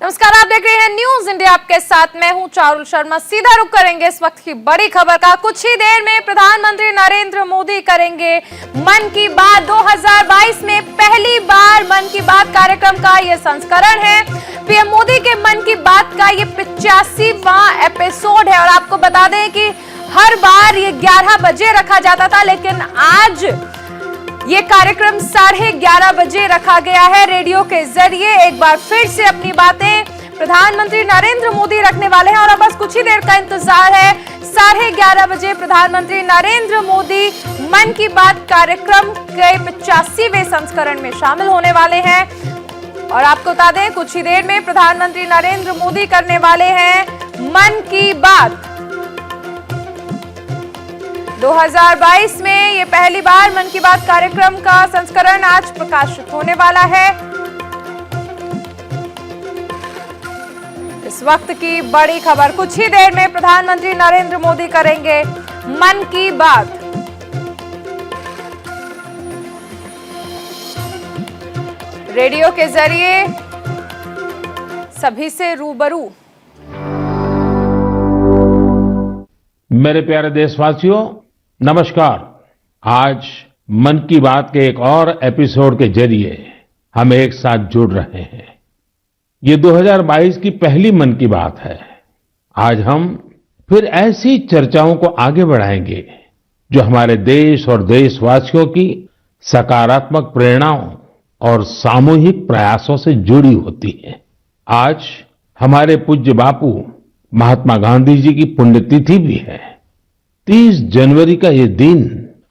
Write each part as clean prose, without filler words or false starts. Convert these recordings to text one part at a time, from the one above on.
नमस्कार, आप देख रहे हैं न्यूज इंडिया। आपके साथ मैं हूं चारुल शर्मा। सीधा रुख करेंगे इस वक्त की बड़ी खबर का। कुछ ही देर में प्रधानमंत्री नरेंद्र मोदी करेंगे मन की बात। 2022 में पहली बार मन की बात कार्यक्रम का ये संस्करण है। पीएम मोदी के मन की बात का ये 85वां एपिसोड है और आपको बता दें कि हर बार ये 11 बजे रखा जाता था, लेकिन आज ये कार्यक्रम 11:30 बजे रखा गया है। रेडियो के जरिए एक बार फिर से अपनी बातें प्रधानमंत्री नरेंद्र मोदी रखने वाले हैं और अब बस कुछ ही देर का इंतजार है। 11:30 बजे प्रधानमंत्री नरेंद्र मोदी मन की बात कार्यक्रम के 85वें संस्करण में शामिल होने वाले हैं। और आपको बता दें, कुछ ही देर में प्रधानमंत्री नरेंद्र मोदी करने वाले हैं मन की बात। 2022 में ये पहली बार मन की बात कार्यक्रम का संस्करण आज प्रकाशित होने वाला है। इस वक्त की बड़ी खबर, कुछ ही देर में प्रधानमंत्री नरेंद्र मोदी करेंगे मन की बात। रेडियो के जरिए सभी से रूबरू। मेरे प्यारे देशवासियों, नमस्कार। आज मन की बात के एक और एपिसोड के जरिए हम एक साथ जुड़ रहे हैं। ये 2022 की पहली मन की बात है। आज हम फिर ऐसी चर्चाओं को आगे बढ़ाएंगे जो हमारे देश और देशवासियों की सकारात्मक प्रेरणाओं और सामूहिक प्रयासों से जुड़ी होती हैं। आज हमारे पूज्य बापू महात्मा गांधी जी की पुण्यतिथि भी है। 30 जनवरी का ये दिन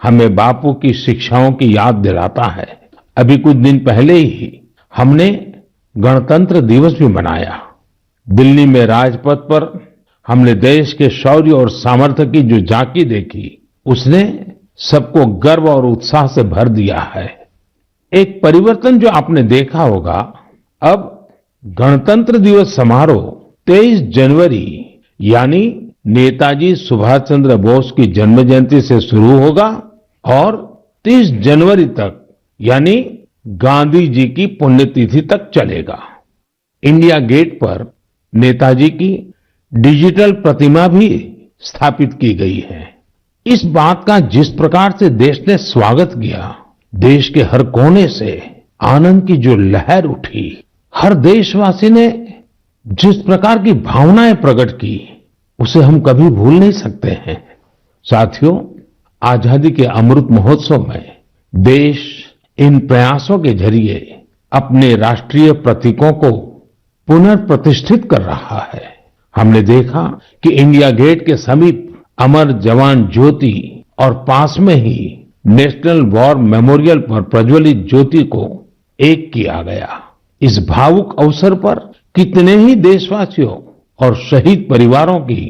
हमें बापू की शिक्षाओं की याद दिलाता है। अभी कुछ दिन पहले ही हमने गणतंत्र दिवस भी मनाया। दिल्ली में राजपथ पर हमने देश के शौर्य और सामर्थ्य की जो झांकी देखी, उसने सबको गर्व और उत्साह से भर दिया है। एक परिवर्तन जो आपने देखा होगा, अब गणतंत्र दिवस समारोह 23 जनवरी यानी नेताजी सुभाष चंद्र बोस की जन्म जयंती से शुरू होगा और 30 जनवरी तक यानी गांधी जी की पुण्यतिथि तक चलेगा। इंडिया गेट पर नेताजी की डिजिटल प्रतिमा भी स्थापित की गई है। इस बात का जिस प्रकार से देश ने स्वागत किया, देश के हर कोने से आनंद की जो लहर उठी, हर देशवासी ने जिस प्रकार की भावनाएं प्रकट की, उसे हम कभी भूल नहीं सकते हैं। साथियों, आजादी के अमृत महोत्सव में देश इन प्रयासों के जरिए अपने राष्ट्रीय प्रतीकों को पुनर्प्रतिष्ठित कर रहा है। हमने देखा कि इंडिया गेट के समीप अमर जवान ज्योति और पास में ही नेशनल वॉर मेमोरियल पर प्रज्वलित ज्योति को एक किया गया। इस भावुक अवसर पर कितने ही देशवासियों और शहीद परिवारों की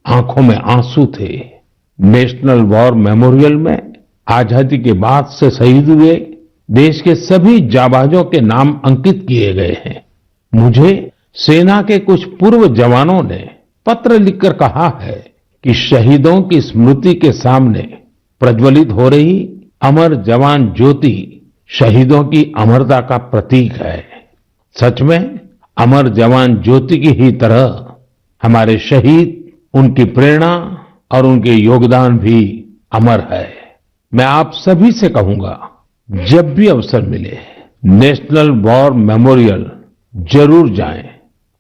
आंखों में आंसू थे। नेशनल वॉर मेमोरियल में आजादी के बाद से शहीद हुए देश के सभी जाबाजों के नाम अंकित किए गए हैं। मुझे सेना के कुछ पूर्व जवानों ने पत्र लिखकर कहा है कि शहीदों की स्मृति के सामने प्रज्वलित हो रही अमर जवान ज्योति शहीदों की अमरता का प्रतीक है। सच में अमर जवान ज्योति की ही तरह हमारे शहीद, उनकी प्रेरणा और उनके योगदान भी अमर है। मैं आप सभी से कहूंगा, जब भी अवसर मिले नेशनल वॉर मेमोरियल जरूर जाएं।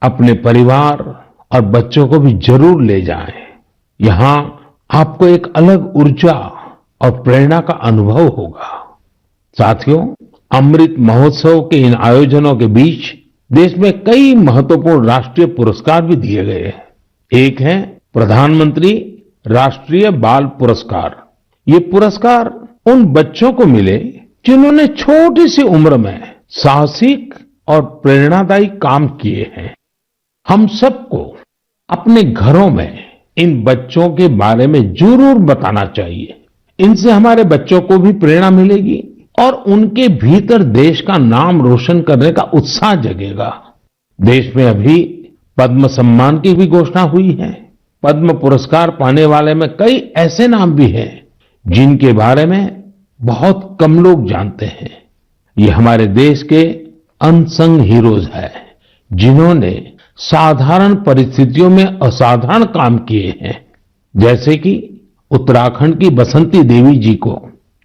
अपने परिवार और बच्चों को भी जरूर ले जाएं। यहां आपको एक अलग ऊर्जा और प्रेरणा का अनुभव होगा। साथियों, अमृत महोत्सव के इन आयोजनों के बीच देश में कई महत्वपूर्ण राष्ट्रीय पुरस्कार भी दिए गए हैं। एक है प्रधानमंत्री राष्ट्रीय बाल पुरस्कार। ये पुरस्कार उन बच्चों को मिले जिन्होंने छोटी सी उम्र में साहसिक और प्रेरणादायी काम किए हैं। हम सबको अपने घरों में इन बच्चों के बारे में जरूर बताना चाहिए। इनसे हमारे बच्चों को भी प्रेरणा मिलेगी और उनके भीतर देश का नाम रोशन करने का उत्साह जगेगा। देश में अभी पद्म सम्मान की भी घोषणा हुई है। पद्म पुरस्कार पाने वाले में कई ऐसे नाम भी हैं जिनके बारे में बहुत कम लोग जानते हैं। ये हमारे देश के अनसंग हीरोज हैं जिन्होंने साधारण परिस्थितियों में असाधारण काम किए हैं। जैसे कि उत्तराखंड की बसंती देवी जी को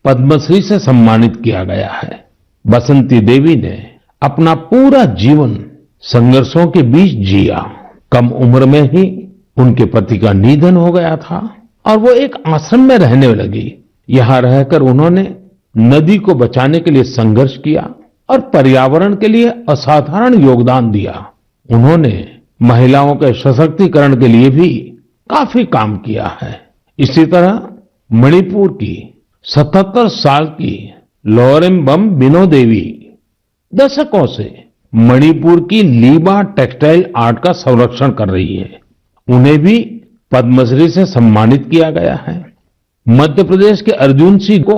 पद्मश्री से सम्मानित किया गया है। बसंती देवी ने अपना पूरा जीवन संघर्षों के बीच जिया। कम उम्र में ही उनके पति का निधन हो गया था और वो एक आश्रम में रहने लगी। यहां रहकर उन्होंने नदी को बचाने के लिए संघर्ष किया और पर्यावरण के लिए असाधारण योगदान दिया। उन्होंने महिलाओं के सशक्तिकरण के लिए भी काफी काम किया है। इसी तरह मणिपुर की 77 साल की लोरेम्बम बिनो देवी दशकों से मणिपुर की लीबा टेक्सटाइल आर्ट का संरक्षण कर रही है। उन्हें भी पद्मश्री से सम्मानित किया गया है। मध्य प्रदेश के अर्जुन सिंह को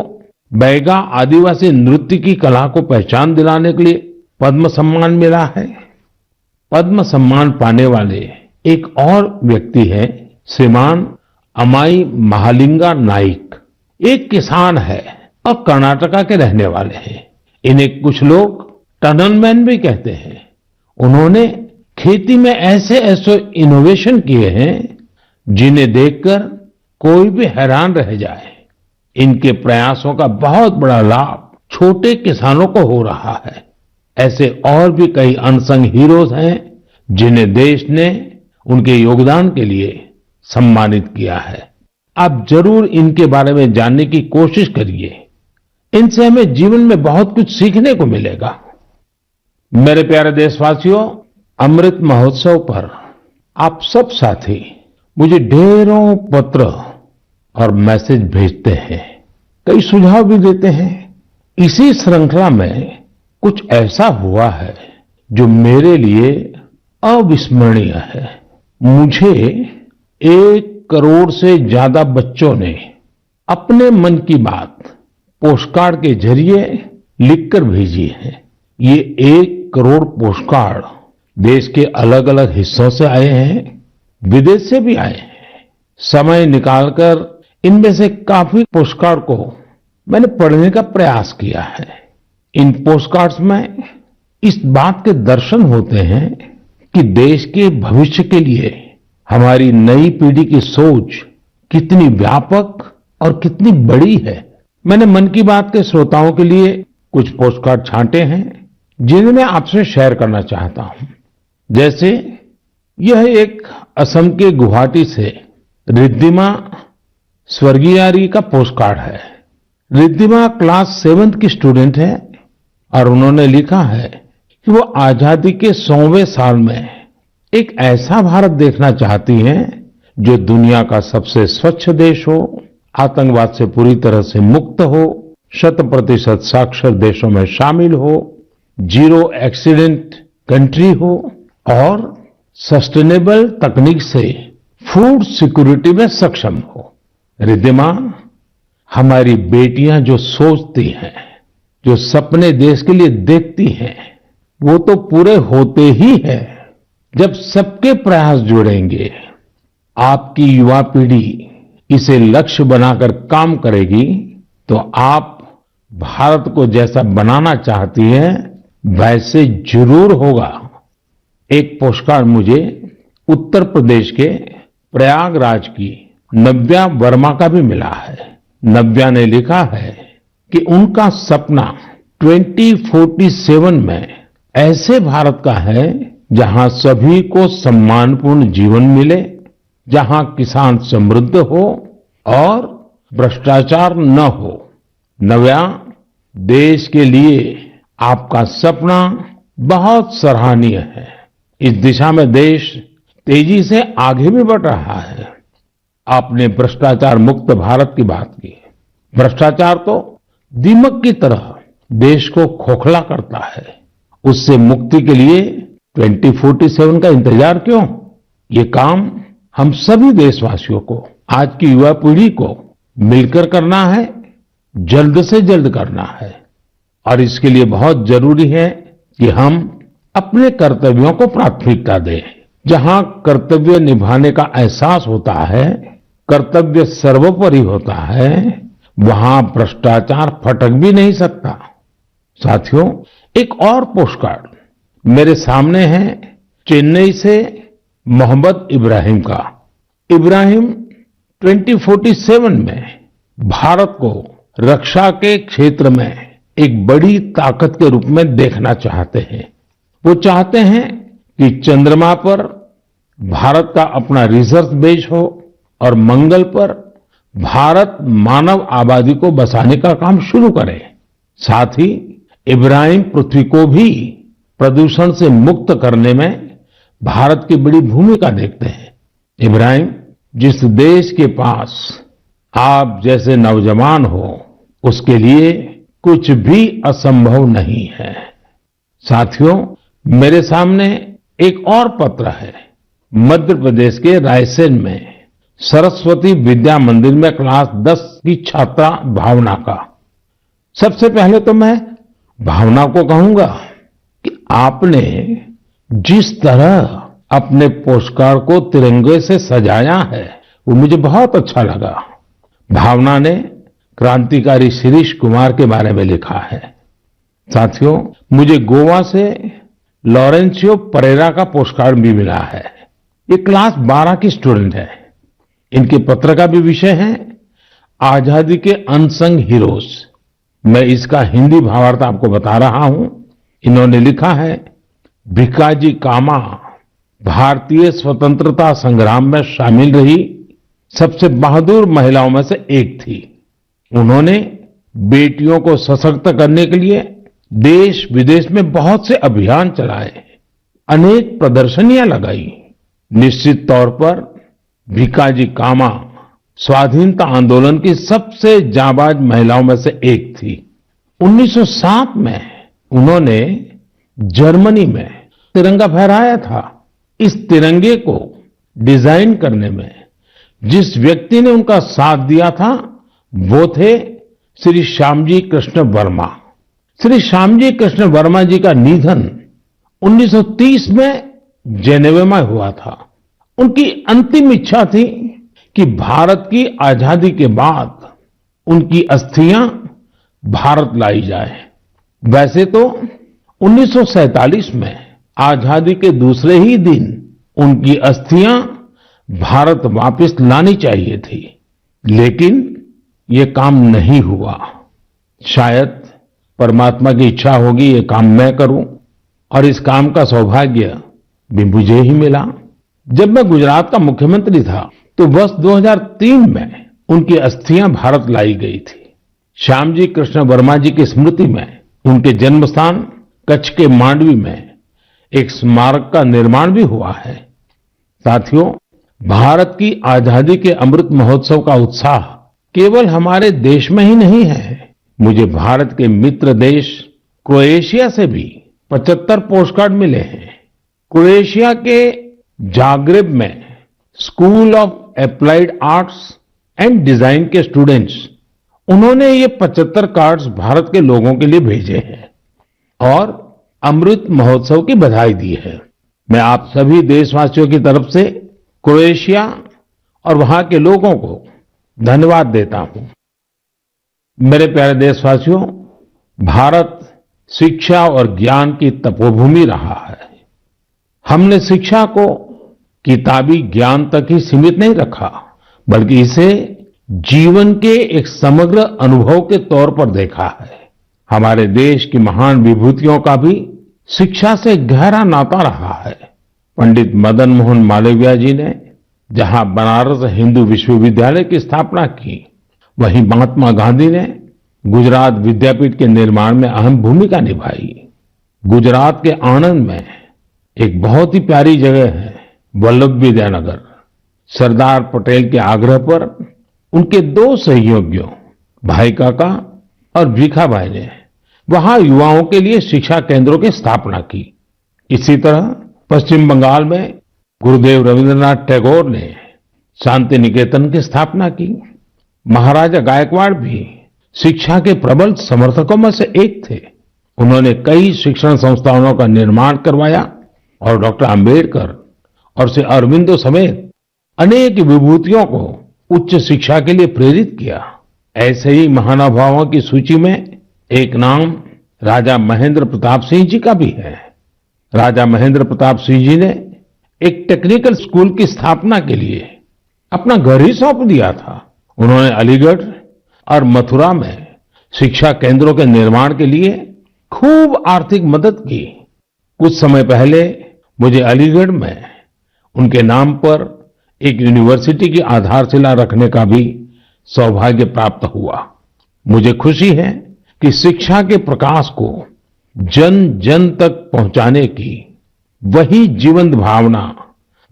बैगा आदिवासी नृत्य की कला को पहचान दिलाने के लिए पद्म सम्मान मिला है। पद्म सम्मान पाने वाले एक और व्यक्ति है श्रीमान अमाई महालिंगा नाइक। एक किसान है और कर्नाटका के रहने वाले हैं। इन्हें कुछ लोग टनल मैन भी कहते हैं। उन्होंने खेती में ऐसे ऐसे इनोवेशन किए हैं जिन्हें देखकर कोई भी हैरान रह जाए। इनके प्रयासों का बहुत बड़ा लाभ छोटे किसानों को हो रहा है। ऐसे और भी कई अनसंग हीरोज हैं जिन्हें देश ने उनके योगदान के लिए सम्मानित किया है। आप जरूर इनके बारे में जानने की कोशिश करिए। इनसे हमें जीवन में बहुत कुछ सीखने को मिलेगा। मेरे प्यारे देशवासियों, अमृत महोत्सव पर आप सब साथी मुझे ढेरों पत्र और मैसेज भेजते हैं, कई सुझाव भी देते हैं। इसी श्रृंखला में कुछ ऐसा हुआ है जो मेरे लिए अविस्मरणीय है। मुझे 1 करोड़ से ज्यादा बच्चों ने अपने मन की बात पोस्टकार्ड के जरिए लिखकर भेजी है। ये 1 करोड़ पोस्टकार्ड देश के अलग अलग हिस्सों से आए हैं, विदेश से भी आए हैं। समय निकालकर इनमें से काफी पोस्टकार्ड को मैंने पढ़ने का प्रयास किया है। इन पोस्टकार्ड्स में इस बात के दर्शन होते हैं कि देश के भविष्य के लिए हमारी नई पीढ़ी की सोच कितनी व्यापक और कितनी बड़ी है। मैंने मन की बात के श्रोताओं के लिए कुछ पोस्टकार्ड छांटे हैं जिन्हें मैं आपसे शेयर करना चाहता हूं। जैसे यह एक असम के गुवाहाटी से रिद्धिमा स्वर्गियारी का पोस्टकार्ड है। रिद्धिमा क्लास 7th की स्टूडेंट है और उन्होंने लिखा है कि वो आजादी के 100वें साल में एक ऐसा भारत देखना चाहती हैं जो दुनिया का सबसे स्वच्छ देश हो, आतंकवाद से पूरी तरह से मुक्त हो, 100% साक्षर देशों में शामिल हो, जीरो एक्सीडेंट कंट्री हो और सस्टेनेबल तकनीक से फूड सिक्योरिटी में सक्षम हो। रिद्धिमा, हमारी बेटियां जो सोचती हैं, जो सपने देश के लिए देखती हैं, वो तो पूरे होते ही हैं जब सबके प्रयास जुड़ेंगे। आपकी युवा पीढ़ी इसे लक्ष्य बनाकर काम करेगी तो आप भारत को जैसा बनाना चाहती हैं वैसे जरूर होगा। एक पोस्टकार्ड मुझे उत्तर प्रदेश के प्रयागराज की नव्या वर्मा का भी मिला है। नव्या ने लिखा है कि उनका सपना 2047 में ऐसे भारत का है जहां सभी को सम्मानपूर्ण जीवन मिले, जहां किसान समृद्ध हो और भ्रष्टाचार न हो। नव्या, देश के लिए आपका सपना बहुत सराहनीय है। इस दिशा में देश तेजी से आगे भी बढ़ रहा है। आपने भ्रष्टाचार मुक्त भारत की बात की। भ्रष्टाचार तो दीमक की तरह देश को खोखला करता है। उससे मुक्ति के लिए 2047 का इंतजार क्यों? ये काम हम सभी देशवासियों को, आज की युवा पीढ़ी को मिलकर करना है, जल्द से जल्द करना है। और इसके लिए बहुत जरूरी है कि हम अपने कर्तव्यों को प्राथमिकता दें। जहां कर्तव्य निभाने का एहसास होता है, कर्तव्य सर्वोपरि होता है, वहां भ्रष्टाचार फटक भी नहीं सकता। साथियों, एक और पोस्टकार्ड मेरे सामने है चेन्नई से मोहम्मद इब्राहिम का। इब्राहिम 2047 में भारत को रक्षा के क्षेत्र में एक बड़ी ताकत के रूप में देखना चाहते हैं। वो चाहते हैं कि चंद्रमा पर भारत का अपना रिसर्च बेस हो और मंगल पर भारत मानव आबादी को बसाने का काम शुरू करे। साथ ही इब्राहिम पृथ्वी को भी प्रदूषण से मुक्त करने में भारत की बड़ी भूमिका देखते हैं। इब्राहिम, जिस देश के पास आप जैसे नौजवान हो, उसके लिए कुछ भी असंभव नहीं है। साथियों, मेरे सामने एक और पत्र है। मध्य प्रदेश के रायसेन में सरस्वती विद्या मंदिर में क्लास 10 की छात्रा भावना का। सबसे पहले तो मैं भावना को कहूंगा कि आपने जिस तरह अपने पोस्टकार्ड को तिरंगे से सजाया है, वो मुझे बहुत अच्छा लगा। भावना ने क्रांतिकारी शिरीष कुमार के बारे में लिखा है। साथियों, मुझे गोवा से लॉरेंसियो परेरा का पोस्टकार्ड भी मिला है। ये क्लास 12 की स्टूडेंट है। इनके पत्र का भी विषय है आजादी के अनसंग हीरोज। मैं इसका हिंदी भावार्थ आपको बता रहा हूं। इन्होंने लिखा है, भिकाजी कामा भारतीय स्वतंत्रता संग्राम में शामिल रही सबसे बहादुर महिलाओं में से एक थी। उन्होंने बेटियों को सशक्त करने के लिए देश विदेश में बहुत से अभियान चलाए, अनेक प्रदर्शनियां लगाई। निश्चित तौर पर भिकाजी कामा स्वाधीनता आंदोलन की सबसे जाबाज महिलाओं में से एक थी। 1907 में उन्होंने जर्मनी में तिरंगा फहराया था। इस तिरंगे को डिजाइन करने में जिस व्यक्ति ने उनका साथ दिया था, वो थे श्री श्यामजी कृष्ण वर्मा। श्री श्यामजी कृष्ण वर्मा जी का निधन 1930 में जेनेवा में हुआ था। उनकी अंतिम इच्छा थी कि भारत की आजादी के बाद उनकी अस्थियां भारत लाई जाए। वैसे तो 1947 में आजादी के दूसरे ही दिन उनकी अस्थियां भारत वापस लानी चाहिए थी, लेकिन ये काम नहीं हुआ। शायद परमात्मा की इच्छा होगी ये काम मैं करूं, और इस काम का सौभाग्य भी मुझे ही मिला। जब मैं गुजरात का मुख्यमंत्री था तो वर्ष 2003 में उनकी अस्थियां भारत लाई गई थी। श्यामजी कृष्ण वर्मा जी की स्मृति में उनके जन्म स्थान कच्छ के मांडवी में एक स्मारक का निर्माण भी हुआ है। साथियों, भारत की आजादी के अमृत महोत्सव का उत्साह केवल हमारे देश में ही नहीं है। मुझे भारत के मित्र देश क्रोएशिया से भी 75 पोस्टकार्ड मिले हैं। क्रोएशिया के जाग्रेब में school of applied arts and design के स्टूडेंट्स, उन्होंने ये 75 कार्ड्स भारत के लोगों के लिए भेजे हैं और अमृत महोत्सव की बधाई दी है। मैं आप सभी देशवासियों की तरफ से क्रोएशिया और वहां के लोगों को धन्यवाद देता हूं। मेरे प्यारे देशवासियों, भारत शिक्षा और ज्ञान की तपोभूमि रहा है। हमने शिक्षा को किताबी ज्ञान तक ही सीमित नहीं रखा, बल्कि इसे जीवन के एक समग्र अनुभव के तौर पर देखा है। हमारे देश की महान विभूतियों का भी शिक्षा से गहरा नाता रहा है। पंडित मदन मोहन मालवीय जी ने जहां बनारस हिंदू विश्वविद्यालय की स्थापना की, वहीं महात्मा गांधी ने गुजरात विद्यापीठ के निर्माण में अहम भूमिका निभाई। गुजरात के आणंद में एक बहुत ही प्यारी जगह है, वल्लभ विद्यानगर। सरदार पटेल के आग्रह पर उनके 2 सहयोगियों भाई काका और भीखाभाई ने वहां युवाओं के लिए शिक्षा केंद्रों की स्थापना की। इसी तरह पश्चिम बंगाल में गुरुदेव रविंद्रनाथ टैगोर ने शांति निकेतन की स्थापना की। महाराजा गायकवाड़ भी शिक्षा के प्रबल समर्थकों में से एक थे। उन्होंने कई शिक्षण संस्थानों का निर्माण करवाया और डॉक्टर आम्बेडकर और श्री अरविंदो समेत अनेक विभूतियों को उच्च शिक्षा के लिए प्रेरित किया। ऐसे ही महानुभावों की सूची में एक नाम राजा महेंद्र प्रताप सिंह जी का भी है। राजा महेंद्र प्रताप सिंह जी ने एक टेक्निकल स्कूल की स्थापना के लिए अपना घर ही सौंप दिया था। उन्होंने अलीगढ़ और मथुरा में शिक्षा केंद्रों के निर्माण के लिए खूब आर्थिक मदद की। कुछ समय पहले मुझे अलीगढ़ में उनके नाम पर एक यूनिवर्सिटी की आधारशिला रखने का भी सौभाग्य प्राप्त हुआ। मुझे खुशी है कि शिक्षा के प्रकाश को जन जन तक पहुंचाने की वही जीवंत भावना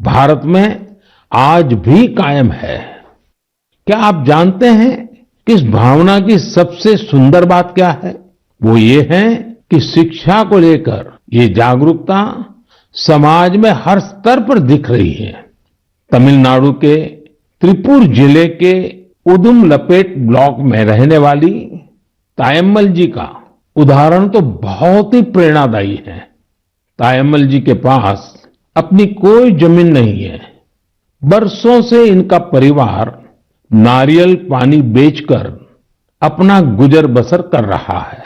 भारत में आज भी कायम है। क्या आप जानते हैं कि इस भावना की सबसे सुंदर बात क्या है? वो ये है कि शिक्षा को लेकर ये जागरूकता समाज में हर स्तर पर दिख रही है। तमिलनाडु के त्रिपुर जिले के उदुमलपेट ब्लॉक में रहने वाली तायम्मल जी का उदाहरण तो बहुत ही प्रेरणादायी है। तायम्मल जी के पास अपनी कोई जमीन नहीं है। बरसों से इनका परिवार नारियल पानी बेचकर अपना गुजर बसर कर रहा है।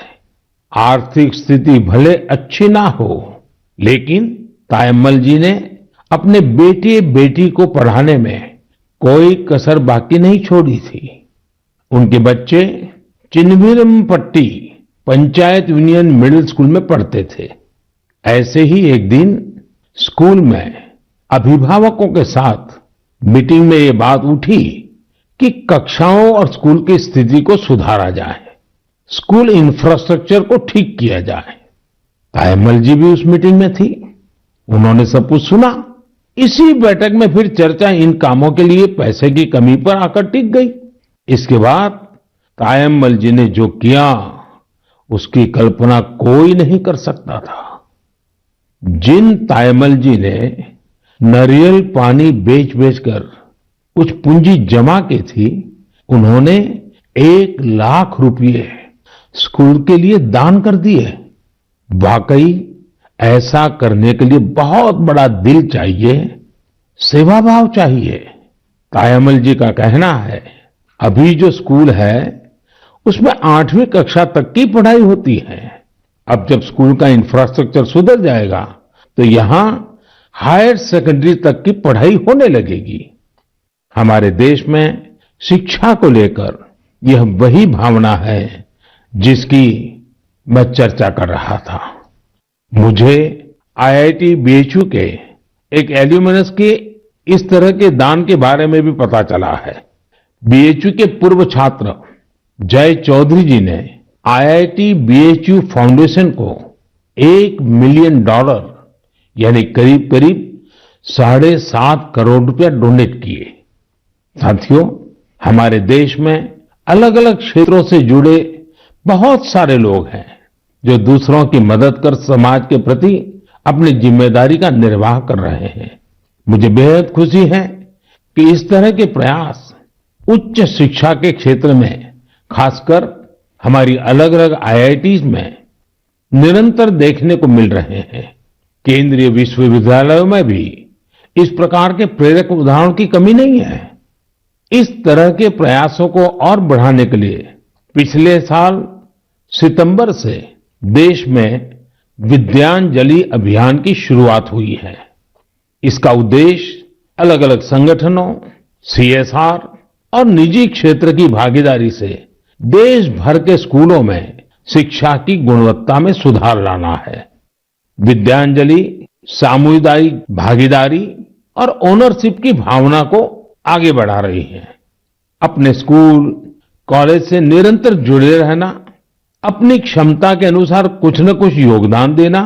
आर्थिक स्थिति भले अच्छी ना हो, लेकिन तायम्मल जी ने अपने बेटे बेटी को पढ़ाने में कोई कसर बाकी नहीं छोड़ी थी। उनके बच्चे Chinnaveerampatti panchayat union middle school में पढ़ते थे। ऐसे ही एक दिन स्कूल में अभिभावकों के साथ मीटिंग में ये बात उठी कि कक्षाओं और स्कूल की स्थिति को सुधारा जाए, स्कूल इंफ्रास्ट्रक्चर को ठीक किया जाए। तायम्मल जी भी उस मीटिंग में थी। उन्होंने सब कुछ सुना। इसी बैठक में फिर चर्चा इन कामों के लिए पैसे की कमी पर आकर टिक गई। इसके बाद तायम्मल जी ने जो किया उसकी कल्पना कोई नहीं कर सकता था। जिन तायम्मल जी ने नारियल पानी बेच बेचकर कुछ पूंजी जमा की थी, उन्होंने 1,00,000 रुपये स्कूल के लिए दान कर दिए। वाकई ऐसा करने के लिए बहुत बड़ा दिल चाहिए, सेवा भाव चाहिए। तायम्मल जी का कहना है, अभी जो स्कूल है उसमें 8वीं कक्षा तक की पढ़ाई होती है। अब जब स्कूल का इंफ्रास्ट्रक्चर सुधर जाएगा तो यहां हायर सेकेंडरी तक की पढ़ाई होने लगेगी। हमारे देश में शिक्षा को लेकर यह वही भावना है जिसकी मैं चर्चा कर रहा था। मुझे आईआईटी बीएचयू के एक एल्यूमिनस के इस तरह के दान के बारे में भी पता चला है। बीएचयू के पूर्व छात्र जय चौधरी जी ने आईआईटी बीएचयू फाउंडेशन को $1 मिलियन यानी करीब करीब 7.5 करोड़ रुपया डोनेट किए। साथियों, हमारे देश में अलग अलग क्षेत्रों से जुड़े बहुत सारे लोग हैं जो दूसरों की मदद कर समाज के प्रति अपनी जिम्मेदारी का निर्वाह कर रहे हैं। मुझे बेहद खुशी है कि इस तरह के प्रयास उच्च शिक्षा के क्षेत्र में, खासकर हमारी अलग अलग आईआईटीज में निरंतर देखने को मिल रहे हैं। केंद्रीय विश्वविद्यालयों में भी इस प्रकार के प्रेरक उदाहरणों की कमी नहीं है। इस तरह के प्रयासों को और बढ़ाने के लिए पिछले साल सितंबर से देश में विद्यांजलि अभियान की शुरुआत हुई है। इसका उद्देश्य अलग अलग संगठनों, सीएसआर और निजी क्षेत्र की भागीदारी से देश भर के स्कूलों में शिक्षा की गुणवत्ता में सुधार लाना है। विद्यांजलि सामुदायिक भागीदारी और ओनरशिप की भावना को आगे बढ़ा रही है। अपने स्कूल, कॉलेज से निरंतर जुड़े रहना, अपनी क्षमता के अनुसार कुछ न कुछ योगदान देना,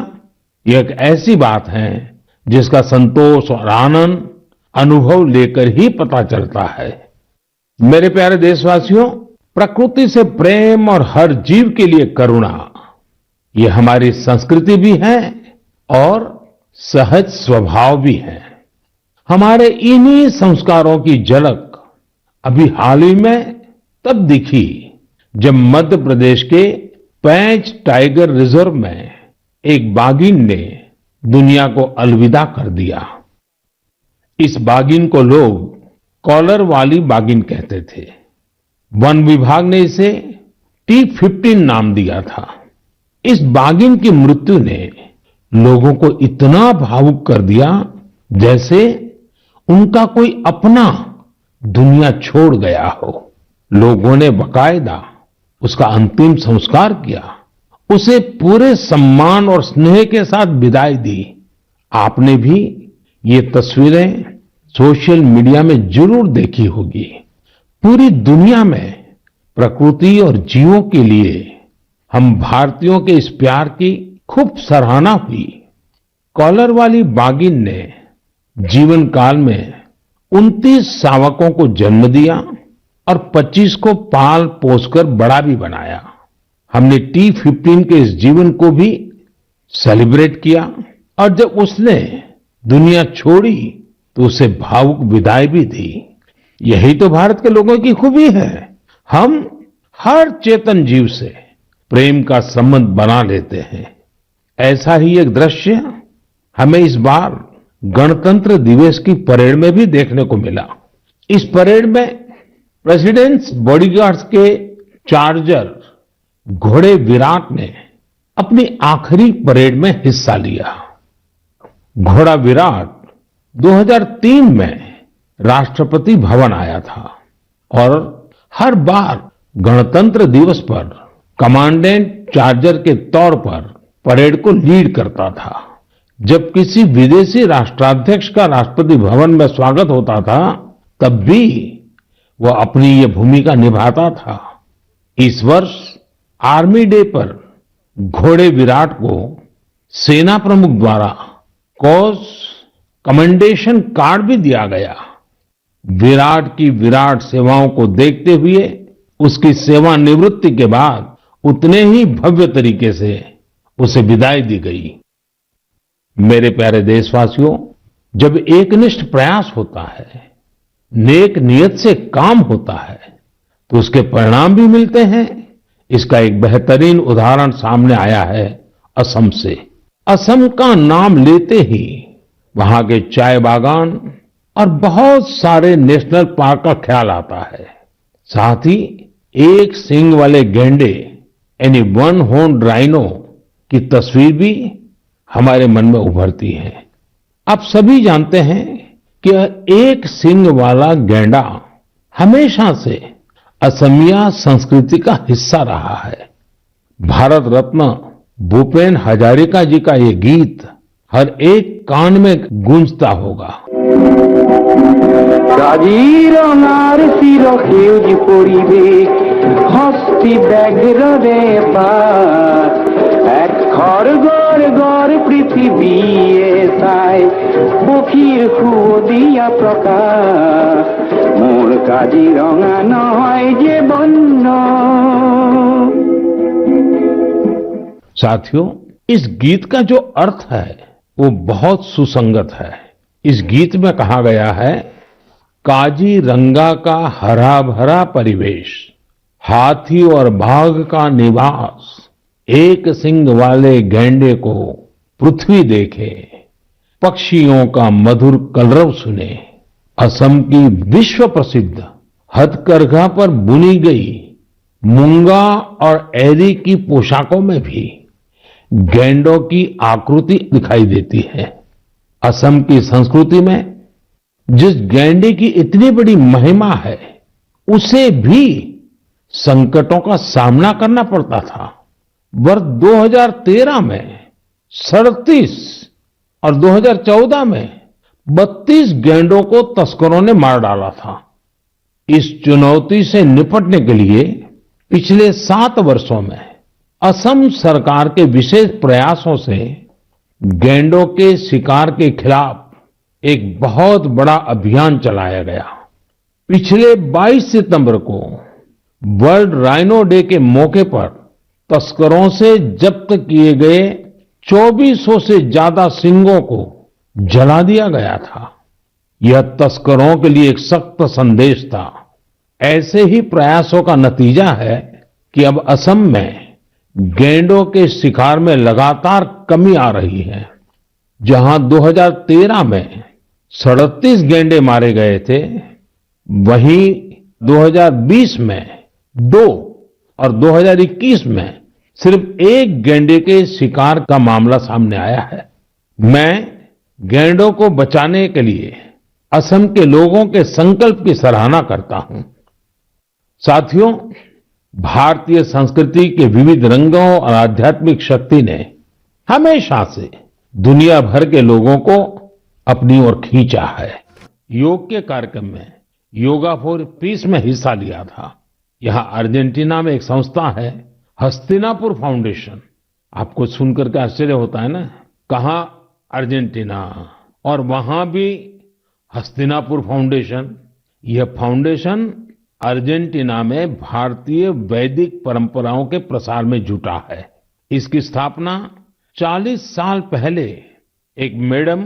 यह एक ऐसी बात है जिसका संतोष और आनंद अनुभव लेकर ही पता चलता है। मेरे प्यारे देशवासियों, प्रकृति से प्रेम और हर जीव के लिए करुणा, ये हमारी संस्कृति भी है और सहज स्वभाव भी है। हमारे इन्हीं संस्कारों की झलक अभी हाल ही में तब दिखी जब मध्य प्रदेश के पेंच टाइगर रिजर्व में एक बाघिन ने दुनिया को अलविदा कर दिया। इस बाघिन को लोग कॉलर वाली बाघिन कहते थे। वन विभाग ने इसे T15 नाम दिया था। इस बाघिन की मृत्यु ने लोगों को इतना भावुक कर दिया जैसे उनका कोई अपना दुनिया छोड़ गया हो। लोगों ने बाकायदा उसका अंतिम संस्कार किया, उसे पूरे सम्मान और स्नेह के साथ विदाई दी। आपने भी ये तस्वीरें सोशल मीडिया में जरूर देखी होगी। पूरी दुनिया में प्रकृति और जीवों के लिए हम भारतीयों के इस प्यार की खूब सराहना हुई। कॉलर वाली बाघिन ने जीवन काल में 29 शावकों को जन्म दिया और 25 को पाल पोसकर बड़ा भी बनाया। हमने T15 के इस जीवन को भी सेलिब्रेट किया और जब उसने दुनिया छोड़ी तो उसे भावुक विदाई भी दी। यही तो भारत के लोगों की खूबी है। हम हर चेतन जीव से प्रेम का संबंध बना लेते हैं। ऐसा ही एक दृश्य हमें इस बार गणतंत्र दिवस की परेड में भी देखने को मिला। इस परेड में प्रेसिडेंट्स बॉडीगार्ड्स के चार्जर घोड़े विराट ने अपनी आखिरी परेड में हिस्सा लिया। घोड़ा विराट 2003 में राष्ट्रपति भवन आया था और हर बार गणतंत्र दिवस पर कमांडेंट चार्जर के तौर पर परेड को लीड करता था। जब किसी विदेशी राष्ट्राध्यक्ष का राष्ट्रपति भवन में स्वागत होता था तब भी वह अपनी ये भूमिका निभाता था। इस वर्ष आर्मी डे पर घोड़े विराट को सेना प्रमुख द्वारा कॉज कमेंडेशन कार्ड भी दिया गया। विराट की विराट सेवाओं को देखते हुए उसकी सेवानिवृत्ति के बाद उतने ही भव्य तरीके से उसे विदाई दी गई। मेरे प्यारे देशवासियों, जब एकनिष्ठ प्रयास होता है, नेक नियत से काम होता है, तो उसके परिणाम भी मिलते हैं। इसका एक बेहतरीन उदाहरण सामने आया है असम से। असम का नाम लेते ही वहां के चाय बागान और बहुत सारे नेशनल पार्क का ख्याल आता है। साथ ही एक सींग वाले गैंडे यानी वन हॉर्न राइनो की तस्वीर भी हमारे मन में उभरती है। आप सभी जानते हैं कि एक सींग वाला गैंडा हमेशा से असमिया संस्कृति का हिस्सा रहा है। भारत रत्न भूपेन हजारिका जी का ये गीत हर एक कान में गूंजता होगा। কাজিৰঙাৰ চিৰ সেউজ পৰিৱেশ হস্তি ব্যাঘ্ৰ ৰেপাত এক খড়গৰ গড় পৃথিৱীয়ে চাই পক্ষীৰ সুদিয়া প্ৰকাশ মোৰ কাজিৰঙা নহয় যে বন্য। साथियों, इस गीत का जो अर्थ है वो बहुत सुसंगत है। इस गीत में कहा गया है, काजीरंगा का हरा भरा परिवेश, हाथी और बाघ का निवास, एक सींग वाले गैंडे को पृथ्वी देखे, पक्षियों का मधुर कलरव सुने। असम की विश्व प्रसिद्ध हथकरघा पर बुनी गई मूंगा और एरी की पोशाकों में भी गैंडों की आकृति दिखाई देती है। असम की संस्कृति में जिस गैंडे की इतनी बड़ी महिमा है, उसे भी संकटों का सामना करना पड़ता था। वर्ष 2013 में 37 और 2014 में 32 गैंडों को तस्करों ने मार डाला था। इस चुनौती से निपटने के लिए पिछले 7 वर्षों में असम सरकार के विशेष प्रयासों से गैंडों के शिकार के खिलाफ एक बहुत बड़ा अभियान चलाया गया। पिछले 22 सितंबर को वर्ल्ड राइनो डे के मौके पर तस्करों से जब्त किए गए 2400 से ज्यादा सींगों को जला दिया गया था। यह तस्करों के लिए एक सख्त संदेश था। ऐसे ही प्रयासों का नतीजा है कि अब असम में गैंडों के शिकार में लगातार कमी आ रही है। जहां 2013 में 37 गैंडे मारे गए थे, वहीं 2020 में 2 और 2021 में सिर्फ एक गैंडे के शिकार का मामला सामने आया है। मैं गैंडों को बचाने के लिए असम के लोगों के संकल्प की सराहना करता हूं। साथियों, भारतीय संस्कृति के विविध रंगों और आध्यात्मिक शक्ति ने हमेशा से दुनिया भर के लोगों को अपनी ओर खींचा है। योग के कार्यक्रम में योगा फॉर पीस में हिस्सा लिया था। यहां अर्जेंटीना में एक संस्था है, हस्तिनापुर फाउंडेशन। आपको सुनकर के आश्चर्य होता है ना, कहां अर्जेंटीना और वहां भी हस्तिनापुर फाउंडेशन। यह फाउंडेशन अर्जेंटीना में भारतीय वैदिक परंपराओं के प्रसार में जुटा है। इसकी स्थापना 40 साल पहले एक मैडम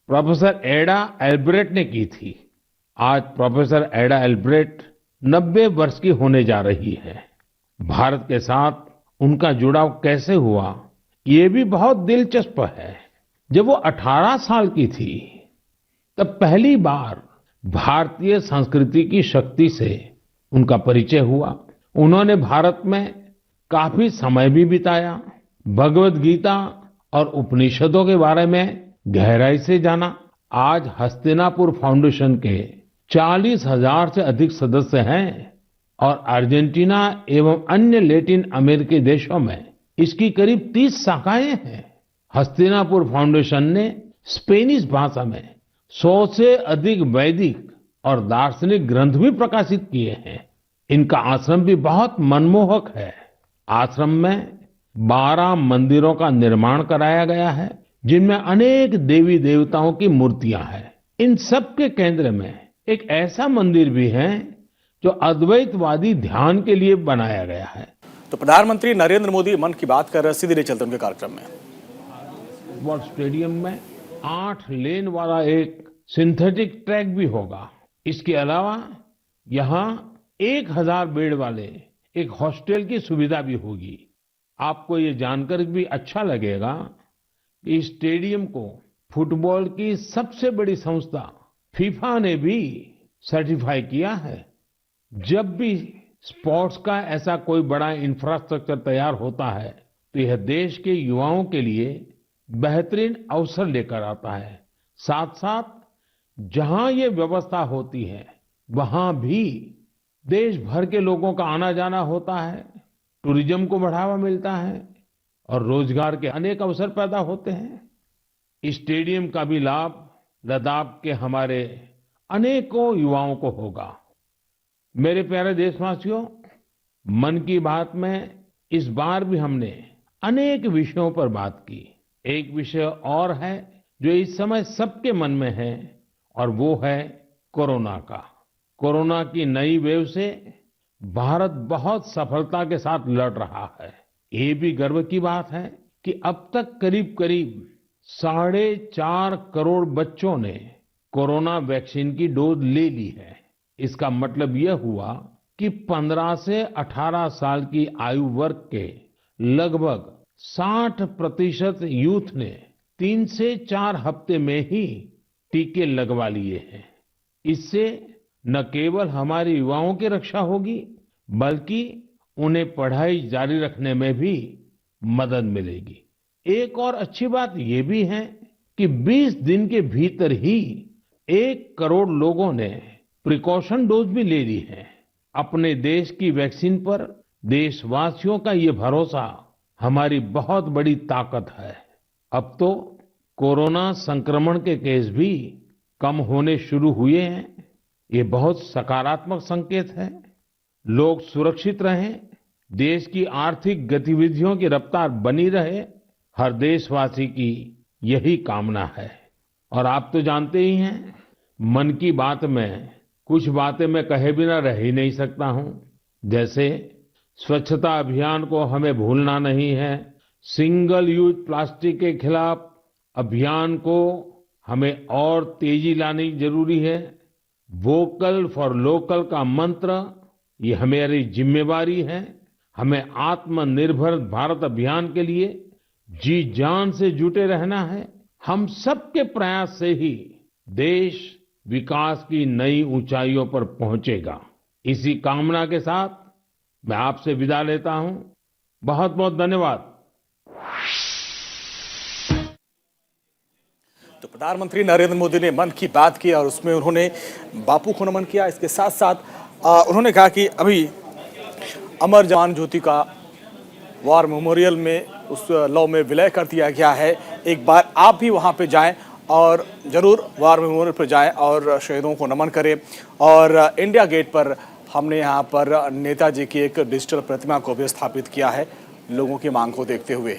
प्रोफेसर एडा एल्ब्रेट ने की थी। आज प्रोफेसर एडा एल्ब्रेट 90 वर्ष की होने जा रही है। भारत के साथ उनका जुड़ाव कैसे हुआ, ये भी बहुत दिलचस्प है। जब वो 18 साल की थी, तब पहली बार भारतीय संस्कृति की शक्ति से उनका परिचय हुआ। उन्होंने भारत में काफी समय भी बिताया, भगवत गीता और उपनिषदों के बारे में गहराई से जाना। आज हस्तिनापुर फाउंडेशन के 40,000 से अधिक सदस्य हैं और अर्जेंटीना एवं अन्य लैटिन अमेरिकी देशों में इसकी करीब 30 शाखाएं हैं। हस्तिनापुर फाउंडेशन ने स्पेनिश भाषा में 100 से अधिक वैदिक और दार्शनिक ग्रंथ भी प्रकाशित किए हैं। इनका आश्रम भी बहुत मनमोहक है। आश्रम में 12 मंदिरों का निर्माण कराया गया है, जिनमें अनेक देवी देवताओं की मूर्तियां हैं। इन सब के केंद्र में एक ऐसा मंदिर भी है जो अद्वैतवादी ध्यान के लिए बनाया गया है। तो प्रधानमंत्री नरेंद्र मोदी मन की बात कर सीधे चलते उनके कार्यक्रम में। वर्ल्ड स्टेडियम में 8 लेन वाला एक सिंथेटिक ट्रैक भी होगा। इसके अलावा यहाँ 1000 बेड वाले एक हॉस्टल की सुविधा भी होगी। आपको ये जानकर भी अच्छा लगेगा कि इस स्टेडियम को फुटबॉल की सबसे बड़ी संस्था फीफा ने भी सर्टिफाई किया है। जब भी स्पोर्ट्स का ऐसा कोई बड़ा इंफ्रास्ट्रक्चर तैयार होता है, तो यह देश के युवाओं के लिए बेहतरीन अवसर लेकर आता है। साथ साथ जहां ये व्यवस्था होती है, वहां भी देश भर के लोगों का आना जाना होता है, टूरिज्म को बढ़ावा मिलता है और रोजगार के अनेक अवसर पैदा होते हैं। इस स्टेडियम का भी लाभ लद्दाख के हमारे अनेकों युवाओं को होगा। मेरे प्यारे देशवासियों, मन की बात में इस बार भी हमने अनेक विषयों पर बात की। एक विषय और है जो इस समय सबके मन में है, और वो है कोरोना का। कोरोना की नई वेव से भारत बहुत सफलता के साथ लड़ रहा है। ये भी गर्व की बात है कि अब तक करीब करीब 4.5 करोड़ बच्चों ने कोरोना वैक्सीन की डोज ले ली है। इसका मतलब यह हुआ कि 15 से 18 साल की आयु वर्ग के लगभग 60% यूथ ने 3 से 4 हफ्ते में ही टीके लगवा लिए हैं। इससे न केवल हमारे युवाओं की रक्षा होगी, बल्कि उन्हें पढ़ाई जारी रखने में भी मदद मिलेगी। एक और अच्छी बात ये भी है कि 20 दिन के भीतर ही 1 करोड़ लोगों ने प्रिकॉशन डोज भी ले ली है। अपने देश की वैक्सीन पर देशवासियों का ये भरोसा हमारी बहुत बड़ी ताकत है। अब तो कोरोना संक्रमण के केस भी कम होने शुरू हुए हैं। ये बहुत सकारात्मक संकेत है। लोग सुरक्षित रहें, देश की आर्थिक गतिविधियों की रफ्तार बनी रहे, हर देशवासी की यही कामना है। और आप तो जानते ही हैं, मन की बात में कुछ बातें मैं कहे बिना रह ही नहीं सकता हूं। जैसे स्वच्छता अभियान को हमें भूलना नहीं है, सिंगल यूज प्लास्टिक के खिलाफ अभियान को हमें और तेजी लानी जरूरी है। वोकल फॉर लोकल का मंत्र, ये हमारी जिम्मेवारी है। हमें आत्मनिर्भर भारत अभियान के लिए जी जान से जुटे रहना है। हम सबके प्रयास से ही देश विकास की नई ऊंचाइयों पर पहुंचेगा। इसी कामना के साथ मैं आपसे विदा लेता हूं। बहुत बहुत धन्यवाद। तो प्रधानमंत्री नरेंद्र मोदी ने मन की बात की और उसमें उन्होंने बापू को नमन किया। इसके साथ साथ उन्होंने कहा कि अभी अमर जवान ज्योति का वॉर मेमोरियल में उस लौ में विलय कर दिया गया है। एक बार आप भी वहां पे जाएं और जरूर वॉर मेमोरियल पर जाएं और शहीदों को नमन करें। और इंडिया गेट पर हमने यहाँ पर नेताजी की एक डिजिटल प्रतिमा को भी स्थापित किया है लोगों की मांग को देखते हुए।